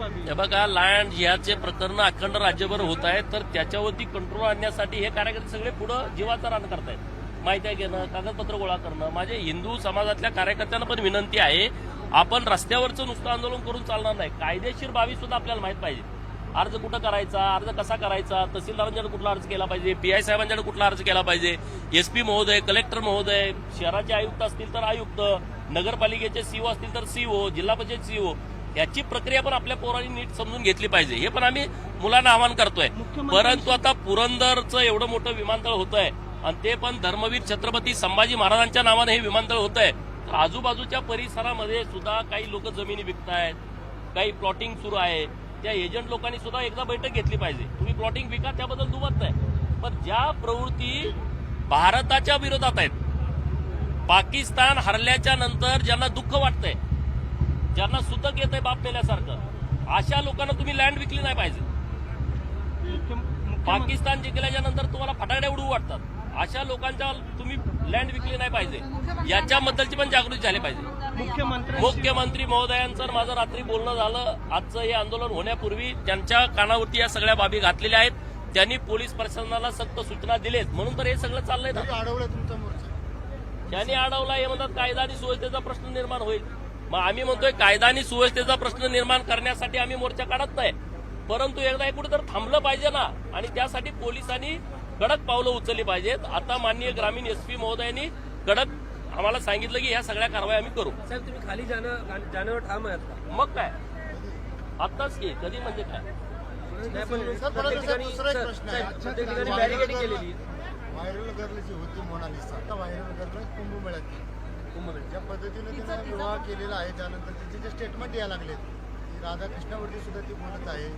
आम्ही. हे बघा, लँड जिहादचे प्रकरण अखंड राज्यभर होत आहेत, तर त्याच्यावरती कंट्रोल आणण्यासाठी हे कार्यकर्ते सगळे पुढे जीवाचं रान करतायत. माहिती घेणं, कागदपत्र गोळा करणं. माझे हिंदू समाजातल्या कार्यकर्त्यांना पण विनंती आहे, आपण रस्त्यावरचं नुसतं आंदोलन करून चालणार नाही. कायदेशीर बाबी सुद्धा आपल्याला माहित पाहिजे. अर्ज कुठं करायचा, अर्ज कसा करायचा, तहसीलदारांच्याकडे कुठला अर्ज केला पाहिजे, पीआय साहेबांच्याकडे कुठला अर्ज केला पाहिजे, एसपी महोदय, कलेक्टर महोदय, शहराचे आयुक्त असतील तर आयुक्त, नगरपालिकेचे सीओ असतील तर सीओ, जिल्हा परिषद सीओ, याची प्रक्रिया पण आपल्या पोरांनी नीट समजून घेतली पाहिजे. हे पण आम्ही मुलांना आवाहन करतोय. परंतु आता पुरंदरचं एवढं मोठं विमानतळ होत आहे आणि ते पण धर्मवीर छत्रपती संभाजी महाराजांच्या नावाने हे विमानतळ होत आहे, तर आजूबाजूच्या परिसरामध्ये सुद्धा काही लोक जमिनी विकतायत, काही प्लॉटिंग सुरू आहे. त्या एजंट लोकांनी सुद्धा एकदा बैठक घेतली पाहिजे. तुम्ही प्लॉटिंग विका त्याबद्दल दुमत नाही, पण ज्या प्रवृत्ती भारताच्या विरोधात आहेत, पाकिस्तान हरल्याच्या नंतर ज्यांना दुःख वाटतंय, ज्यांना सुतक येतंय बाप मेल्यासारखं, अशा लोकांना तुम्ही लँड विकली नाही पाहिजे. पाकिस्तान जिंकल्याच्या नंतर तुम्हाला फटाकडे उडवू वाटतात, अशा लोकांच्या तुम्ही लँड विकली नाही पाहिजे. याच्याबद्दलची पण जागृती झाली पाहिजे. मुख्यमंत्री महोदयांचं माझं रात्री बोलणं झालं. आजचं हे आंदोलन होण्यापूर्वी त्यांच्या कानावरती या सगळ्या बाबी घातलेल्या आहेत. त्यांनी पोलीस प्रशासनाला सक्त सूचना दिलेत, म्हणून तर हे सगळं चाललंय ना. त्यांनी अडवला हे म्हणतात कायदा आणि सुव्यवस्थेचा प्रश्न निर्माण होईल. मग आम्ही म्हणतोय कायदा आणि सुव्यवस्थेचा प्रश्न निर्माण करण्यासाठी आम्ही मोर्चा काढत नाही, परंतु एकदा हे कुठेतरी थांबलं पाहिजे ना, आणि त्यासाठी पोलिसांनी कडक पावलं उचलली पाहिजेत. आता माननीय ग्रामीण एसपी महोदयांनी कडक आम्हाला सांगितलं की ह्या सगळ्या कारवाई आम्ही करू. साहेब तुम्ही खाली जाण्यावर ठाम आहात का? मग काय आत्ताच की कधी म्हणजे काय प्रत्येक ठिकाणी बॅरिकेडिंग केलेली. व्हायरल गर्ल जी होती मोनालिसा, आता व्हायरल गर्ल कुंभमेळ्यात ज्या पद्धतीने तिने विवाह केलेला आहे, त्यानंतर तिचे जे स्टेटमेंट यायला लागलेत, राधाकृष्णावरती सुद्धा ती बोलत आहे.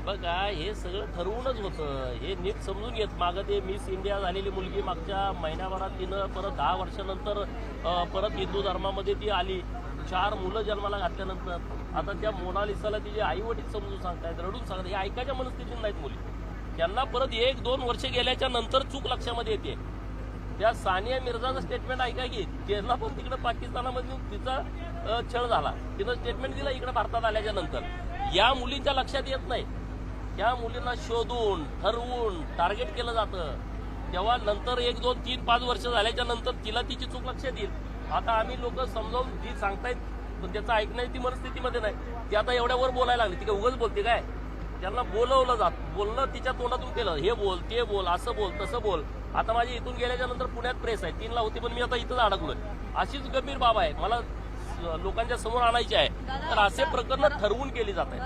बघा, हे सगळं ठरवूनच होतं. हे नीट समजून घेत. मागं ते मिस इंडिया झालेली मुलगी मागच्या महिन्याभरात तिनं परत 10 वर्षानंतर परत हिंदू धर्मामध्ये ती आली. 4 मुलं जन्माला घातल्यानंतर आता त्या मोनालिसाला तिचे आई वडील समजून सांगतायत, रडून सांगतात. हे ऐकायच्या मनस्थितीत नाहीत मुली. त्यांना परत 1-2 वर्ष गेल्याच्या नंतर चूक लक्षामध्ये येते. त्या सानिया मिर्झाचं स्टेटमेंट ऐका की, त्यांना पण तिकडे पाकिस्तानामध्ये तिचा छळ झाला, तिनं स्टेटमेंट दिलं इकडे भारतात आल्याच्या नंतर. या मुलींच्या लक्षात येत नाही. त्या मुलींना शोधून ठरवून टार्गेट केलं जातं. तेव्हा नंतर 1-2-3-5 वर्ष झाल्याच्या नंतर तिला तिची चूक लक्षात येईल. आता आम्ही लोक समजावून ती सांगतायत, पण त्याचं ऐकण्याची ती मनस्थितीमध्ये नाही. ती आता एवढ्यावर बोलायला लागली. ती काय उगाच बोलते काय? त्यांना बोलवलं जात, बोलणं तिच्या तोंडातून केलं. हे बोल, ते बोल, असं बोल, तसं बोल. आता माझी इथून गेल्याच्या नंतर पुण्यात प्रेस आहे, 3ला होती, पण मी आता इथंच अडकलोय. अशीच गंभीर बाब आहे, मला लोकांच्या समोर आणायची आहे. तर असे प्रकरण ठरवून केली जात आहेत.